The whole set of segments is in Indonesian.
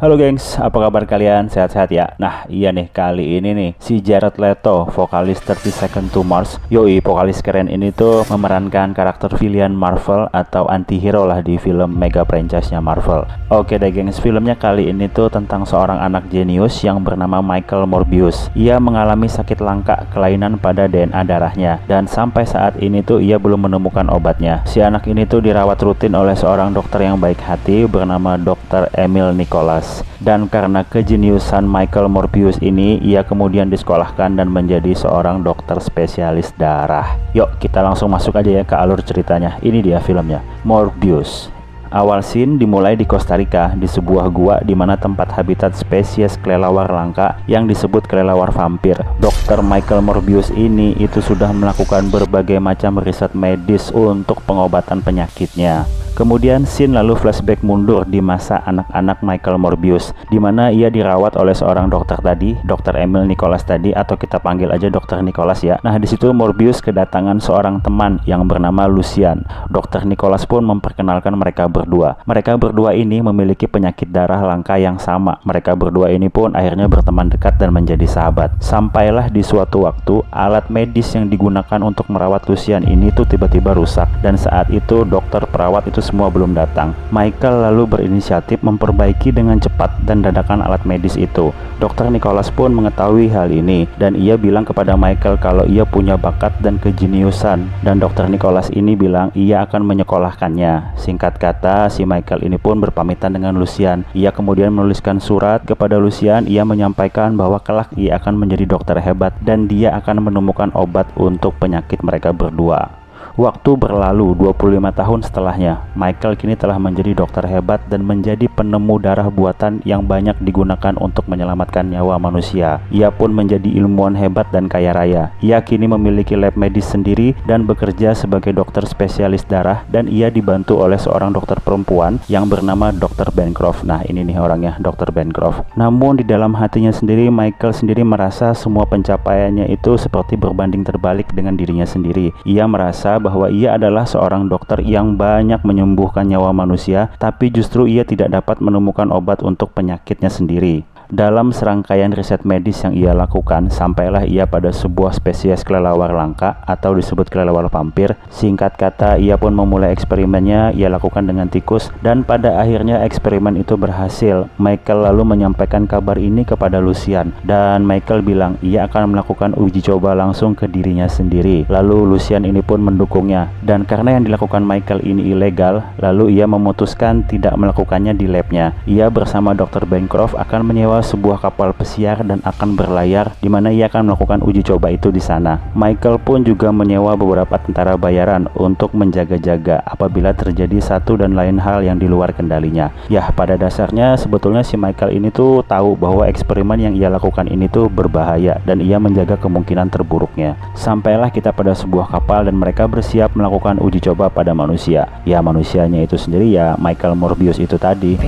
Halo gengs, apa kabar kalian? Sehat-sehat ya? Nah iya nih, kali ini nih si Jared Leto, vokalis 30 Seconds to Mars. Yoi, vokalis keren ini tuh memerankan karakter villain Marvel atau antihero lah di film mega franchise-nya Marvel. Oke deh gengs, filmnya kali ini tuh tentang seorang anak jenius yang bernama Michael Morbius. Ia mengalami sakit langka, kelainan pada DNA darahnya, dan sampai saat ini tuh ia belum menemukan obatnya. Si anak ini tuh dirawat rutin oleh seorang dokter yang baik hati bernama Dr. Emil Nicholas. Dan karena kejeniusan Michael Morbius ini, ia kemudian disekolahkan dan menjadi seorang dokter spesialis darah. Yuk kita langsung masuk aja ya ke alur ceritanya. Ini dia filmnya, Morbius. Awal scene dimulai di Costa Rica, di sebuah gua di mana tempat habitat spesies kelelawar langka yang disebut kelelawar vampir. Dr. Michael Morbius ini itu sudah melakukan berbagai macam riset medis untuk pengobatan penyakitnya. Kemudian scene lalu flashback mundur di masa anak-anak Michael Morbius, di mana ia dirawat oleh seorang dokter tadi, Dr. Emil Nicholas tadi, atau kita panggil aja Dr. Nicholas ya. Nah di situ Morbius kedatangan seorang teman yang bernama Lucian. Dr. Nicholas pun memperkenalkan mereka berdua. Mereka berdua ini memiliki penyakit darah langka yang sama. Mereka berdua ini pun akhirnya berteman dekat dan menjadi sahabat. Sampailah di suatu waktu alat medis yang digunakan untuk merawat Lucian ini tuh tiba-tiba rusak, dan saat itu dokter perawat itu semua belum datang. Michael lalu berinisiatif memperbaiki dengan cepat dan dadakan alat medis itu. Dr. Nicholas pun mengetahui hal ini dan ia bilang kepada Michael kalau ia punya bakat dan kejeniusan, dan Dr. Nicholas ini bilang ia akan menyekolahkannya. Singkat kata, si Michael ini pun berpamitan dengan Lucian. Ia kemudian menuliskan surat kepada Lucian. Ia menyampaikan bahwa kelak ia akan menjadi dokter hebat dan dia akan menemukan obat untuk penyakit mereka berdua. Waktu berlalu 25 tahun setelahnya, Michael kini telah menjadi dokter hebat dan menjadi penemu darah buatan yang banyak digunakan untuk menyelamatkan nyawa manusia. Ia pun menjadi ilmuwan hebat dan kaya raya. Ia kini memiliki lab medis sendiri dan bekerja sebagai dokter spesialis darah, dan ia dibantu oleh seorang dokter perempuan yang bernama Dr. Bancroft. Nah ini nih orangnya, Dr. Bancroft. Namun di dalam hatinya sendiri, Michael sendiri merasa semua pencapaiannya itu seperti berbanding terbalik dengan dirinya sendiri. Ia merasa bahwa ia adalah seorang dokter yang banyak menyembuhkan nyawa manusia, tapi justru ia tidak dapat menemukan obat untuk penyakitnya sendiri. Dalam serangkaian riset medis yang ia lakukan, sampailah ia pada sebuah spesies kelelawar langka atau disebut kelelawar vampir. Singkat kata, ia pun memulai eksperimennya. Ia lakukan dengan tikus, dan pada akhirnya eksperimen itu berhasil. Michael lalu menyampaikan kabar ini kepada Lucian, dan Michael bilang ia akan melakukan uji coba langsung ke dirinya sendiri. Lalu Lucian ini pun mendukungnya, dan karena yang dilakukan Michael ini ilegal, lalu ia memutuskan tidak melakukannya di labnya. Ia bersama Dr. Bancroft akan menyewa sebuah kapal pesiar dan akan berlayar, di mana ia akan melakukan uji coba itu di sana. Michael pun juga menyewa beberapa tentara bayaran untuk menjaga-jaga apabila terjadi satu dan lain hal yang di luar kendalinya. Ya, pada dasarnya sebetulnya si Michael ini tuh tahu bahwa eksperimen yang ia lakukan ini tuh berbahaya, dan ia menjaga kemungkinan terburuknya. Sampailah kita pada sebuah kapal dan mereka bersiap melakukan uji coba pada manusia. Ya, manusianya itu sendiri ya Michael Morbius itu tadi.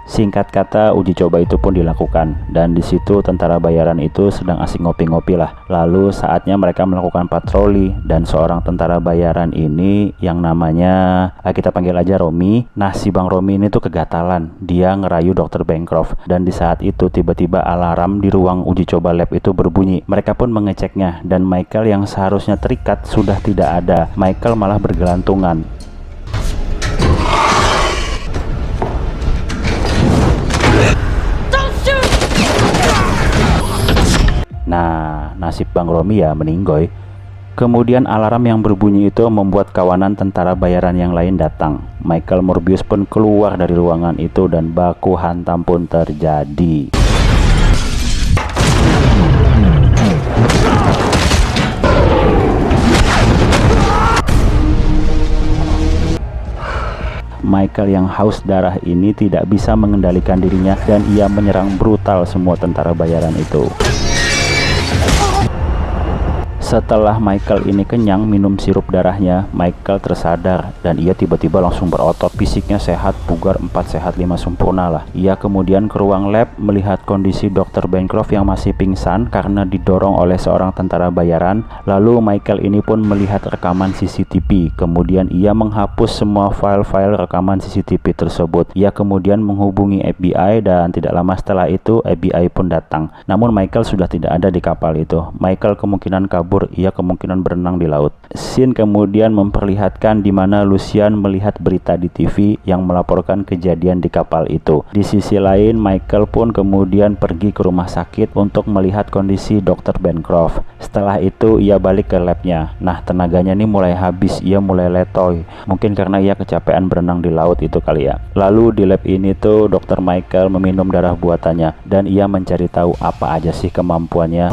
Singkat kata, uji coba itu pun dilakukan, dan di situ tentara bayaran itu sedang asik ngopi-ngopi lah. Lalu saatnya mereka melakukan patroli, dan seorang tentara bayaran ini yang namanya kita panggil aja Romi. Nah si Bang Romi ini tuh kegatalan, dia ngerayu Dr. Bancroft, dan di saat itu tiba-tiba alarm di ruang uji coba lab itu berbunyi. Mereka pun mengeceknya, dan Michael yang seharusnya terikat sudah tidak ada. Michael malah bergelantungan. Nah, nasib Bang Romi ya meninggoy. Kemudian alarm yang berbunyi itu membuat kawanan tentara bayaran yang lain datang. Michael Morbius pun keluar dari ruangan itu dan baku hantam pun terjadi. Michael yang haus darah ini tidak bisa mengendalikan dirinya, dan ia menyerang brutal semua tentara bayaran itu. Setelah Michael ini kenyang minum sirup darahnya, Michael tersadar dan ia tiba-tiba langsung berotot. Fisiknya sehat, bugar, 4 sehat 5 sempurna lah. Ia kemudian ke ruang lab melihat kondisi Dr. Bancroft yang masih pingsan karena didorong oleh seorang tentara bayaran. Lalu Michael ini pun melihat rekaman CCTV. Kemudian ia menghapus semua file-file rekaman CCTV tersebut. Ia kemudian menghubungi FBI dan tidak lama setelah itu FBI pun datang. Namun Michael sudah tidak ada di kapal itu. Michael kemungkinan kabur, ia kemungkinan berenang di laut. Scene kemudian memperlihatkan di mana Lucian melihat berita di TV yang melaporkan kejadian di kapal itu. Di sisi lain, Michael pun kemudian pergi ke rumah sakit untuk melihat kondisi Dr. Bancroft. Setelah itu ia balik ke labnya. Nah, tenaganya ini mulai habis, ia mulai letoy. Mungkin karena ia kecapean berenang di laut itu kali ya. Lalu di lab ini tuh Dr. Michael meminum darah buatannya dan ia mencari tahu apa aja sih kemampuannya.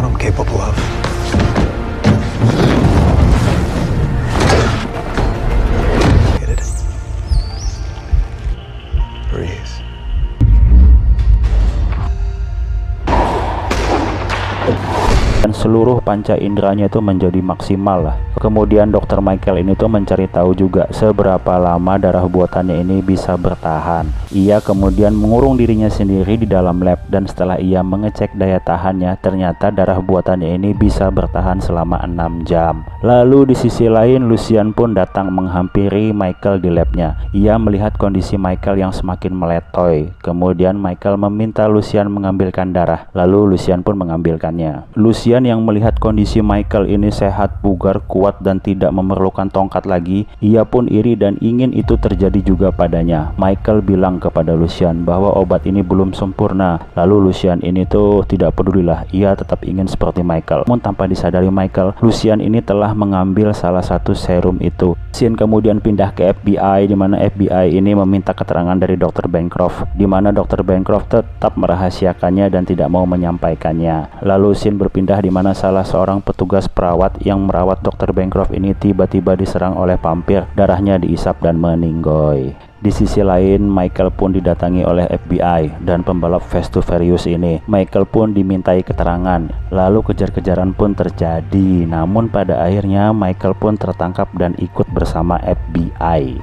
Dan seluruh panca inderanya itu menjadi maksimal lah. Kemudian Dr. Michael ini tuh mencari tahu juga seberapa lama darah buatannya ini bisa bertahan. Ia kemudian mengurung dirinya sendiri di dalam lab dan setelah ia mengecek daya tahannya, ternyata darah buatannya ini bisa bertahan selama 6 jam. Lalu di sisi lain, Lucian pun datang menghampiri Michael di labnya. Ia melihat kondisi Michael yang semakin meletoy. Kemudian Michael meminta Lucian mengambilkan darah. Lalu Lucian pun mengambilkannya. Lucian yang melihat kondisi Michael ini sehat, bugar, kuat dan tidak memerlukan tongkat lagi, ia pun iri dan ingin itu terjadi juga padanya. Michael bilang kepada Lucian bahwa obat ini belum sempurna. Lalu Lucian ini tuh tidak pedulilah, ia tetap ingin seperti Michael. Namun tanpa disadari Michael, Lucian ini telah mengambil salah satu serum itu. Scene kemudian pindah ke FBI, di mana FBI ini meminta keterangan dari Dr. Bancroft, di mana Dr. Bancroft tetap merahasiakannya dan tidak mau menyampaikannya. Lalu scene berpindah di mana salah seorang petugas perawat yang merawat Dr. Bancroft ini tiba-tiba diserang oleh vampir. Darahnya diisap dan meninggoy. Di sisi lain, Michael pun didatangi oleh FBI dan pembalap Fast to Furious ini. Michael pun dimintai keterangan. Lalu kejar-kejaran pun terjadi. Namun pada akhirnya Michael pun tertangkap dan ikut bersama FBI.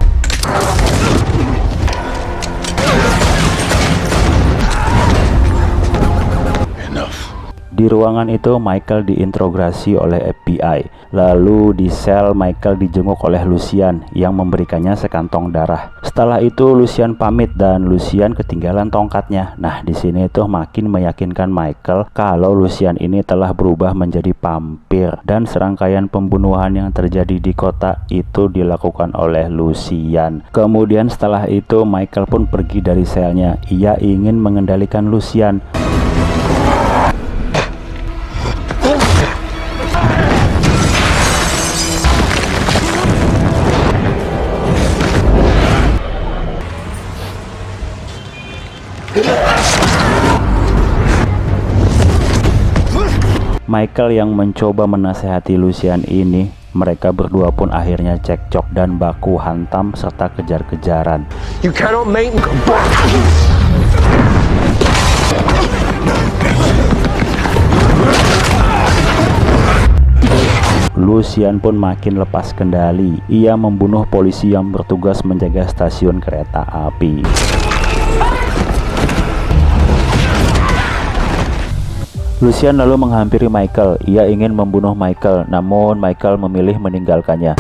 Di ruangan itu Michael diinterogasi oleh FBI. Lalu di sel Michael dijenguk oleh Lucian yang memberikannya sekantong darah. Setelah itu Lucian pamit dan Lucian ketinggalan tongkatnya. Nah, di sini tuh makin meyakinkan Michael kalau Lucian ini telah berubah menjadi vampir dan serangkaian pembunuhan yang terjadi di kota itu dilakukan oleh Lucian. Kemudian setelah itu Michael pun pergi dari selnya. Ia ingin mengendalikan Lucian. Michael yang mencoba menasehati Lucian ini, mereka berdua pun akhirnya cekcok dan baku hantam serta kejar-kejaran. You cannot make me go back. Lucian pun makin lepas kendali. Ia membunuh polisi yang bertugas menjaga stasiun kereta api. Lucian lalu menghampiri Michael. Ia ingin membunuh Michael, namun Michael memilih meninggalkannya.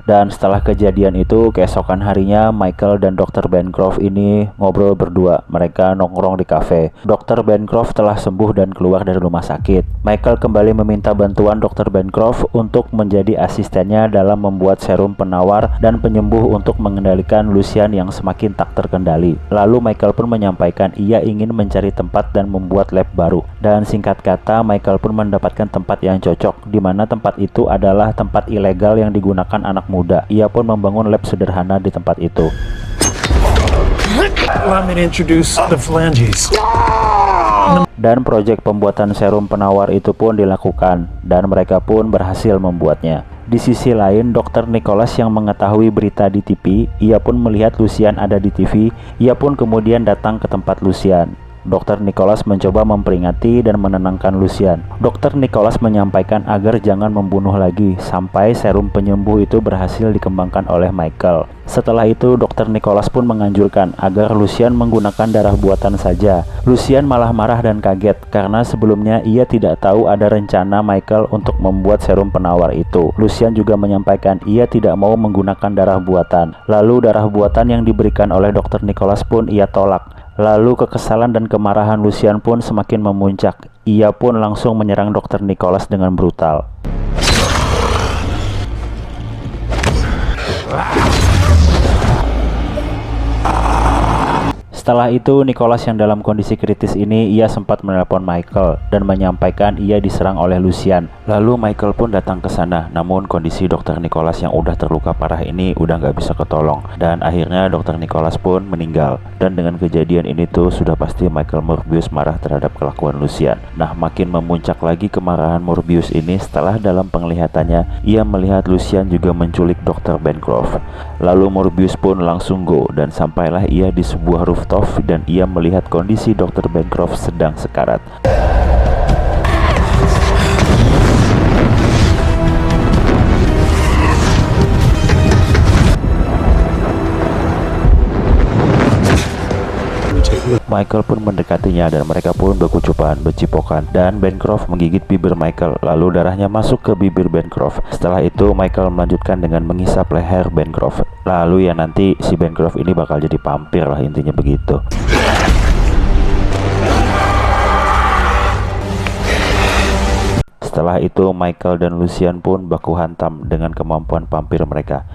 Dan setelah kejadian itu, keesokan harinya Michael dan Dr. Bancroft ini ngobrol berdua. Mereka nongkrong di kafe. Dr. Bancroft telah sembuh dan keluar dari rumah sakit. Michael kembali meminta bantuan Dr. Bancroft untuk menjadi asistennya dalam membuat serum penawar dan penyembuh untuk mengendalikan Lucian yang semakin tak terkendali. Lalu Michael pun menyampaikan ia ingin mencari tempat dan membuat lab baru. Dan singkat kata, Michael pun mendapatkan tempat yang cocok, di mana tempat itu adalah tempat ilegal yang digunakan anak muda. Ia pun membangun lab sederhana di tempat itu. Dan proyek pembuatan serum penawar itu pun dilakukan dan mereka pun berhasil membuatnya. Di sisi lain, Dr. Nicholas yang mengetahui berita di TV, ia pun melihat Lucian ada di TV. Ia pun kemudian datang ke tempat Lucian. Dr. Nicholas mencoba memperingati dan menenangkan Lucian. Dr. Nicholas menyampaikan agar jangan membunuh lagi sampai serum penyembuh itu berhasil dikembangkan oleh Michael. Setelah itu, Dr. Nicholas pun menganjurkan agar Lucian menggunakan darah buatan saja. Lucian malah marah dan kaget karena sebelumnya ia tidak tahu ada rencana Michael untuk membuat serum penawar itu. Lucian juga menyampaikan ia tidak mau menggunakan darah buatan. Lalu darah buatan yang diberikan oleh Dr. Nicholas pun ia tolak. Lalu kekesalan dan kemarahan Lucian pun semakin memuncak. Ia pun langsung menyerang Dr. Nicholas dengan brutal. Setelah itu, Nicholas yang dalam kondisi kritis ini, ia sempat menelpon Michael dan menyampaikan ia diserang oleh Lucian. Lalu Michael pun datang ke sana, namun kondisi Dr. Nicholas yang udah terluka parah ini udah nggak bisa ketolong. Dan akhirnya Dr. Nicholas pun meninggal. Dan dengan kejadian ini tuh sudah pasti Michael Morbius marah terhadap kelakuan Lucian. Nah, makin memuncak lagi kemarahan Morbius ini setelah dalam penglihatannya ia melihat Lucian juga menculik Dr. Bancroft. Lalu Morbius pun langsung go dan sampailah ia di sebuah rooftop dan ia melihat kondisi Dr. Bancroft sedang sekarat. Michael pun mendekatinya dan mereka pun berkucupan, bercipokan, dan Bancroft menggigit bibir Michael. Lalu darahnya masuk ke bibir Bancroft. Setelah itu Michael melanjutkan dengan menghisap leher Bancroft. Lalu ya nanti si Bancroft ini bakal jadi vampir lah, intinya begitu. Setelah itu Michael dan Lucian pun baku hantam dengan kemampuan vampir mereka.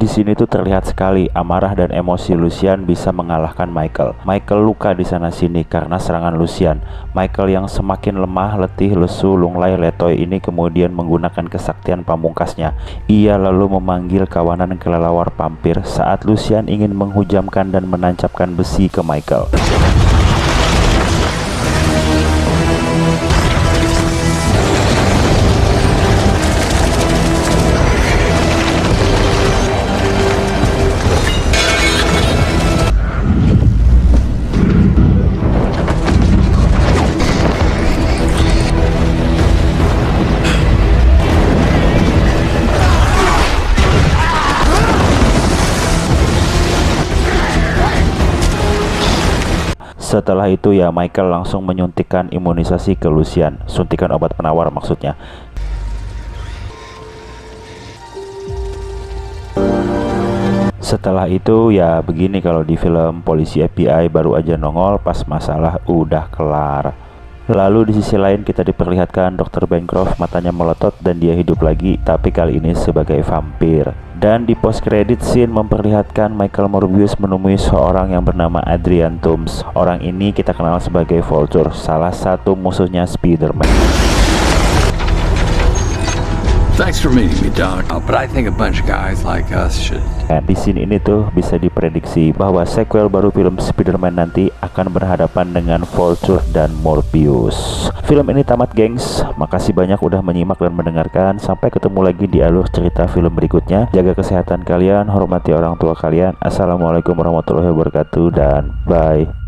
Di sini tuh terlihat sekali amarah dan emosi Lucian bisa mengalahkan Michael. Michael luka di sana sini karena serangan Lucian. Michael yang semakin lemah, letih, lesu, lunglai, letoy ini kemudian menggunakan kesaktian pamungkasnya. Ia lalu memanggil kawanan kelelawar vampir saat Lucian ingin menghujamkan dan menancapkan besi ke Michael. Setelah itu ya Michael langsung menyuntikkan imunisasi ke Lucian, suntikan obat penawar maksudnya. Setelah itu ya begini kalau di film polisi FBI baru aja nongol pas masalah udah kelar. Lalu di sisi lain kita diperlihatkan Dr. Bancroft matanya melotot dan dia hidup lagi, tapi kali ini sebagai vampir. Dan di post credit scene memperlihatkan Michael Morbius menemui seorang yang bernama Adrian Toomes. Orang ini kita kenal sebagai Vulture, salah satu musuhnya Spider-Man. Thanks for meeting me, Doc. But I think a bunch of guys like us should. Di scene ini tuh bisa diprediksi bahwa sequel baru film Spider-Man nanti akan berhadapan dengan Vulture dan Morbius. Film ini tamat, gengs. Makasih banyak udah menyimak dan mendengarkan. Sampai ketemu lagi di alur cerita film berikutnya. Jaga kesehatan kalian, hormati orang tua kalian. Assalamualaikum warahmatullahi wabarakatuh dan bye.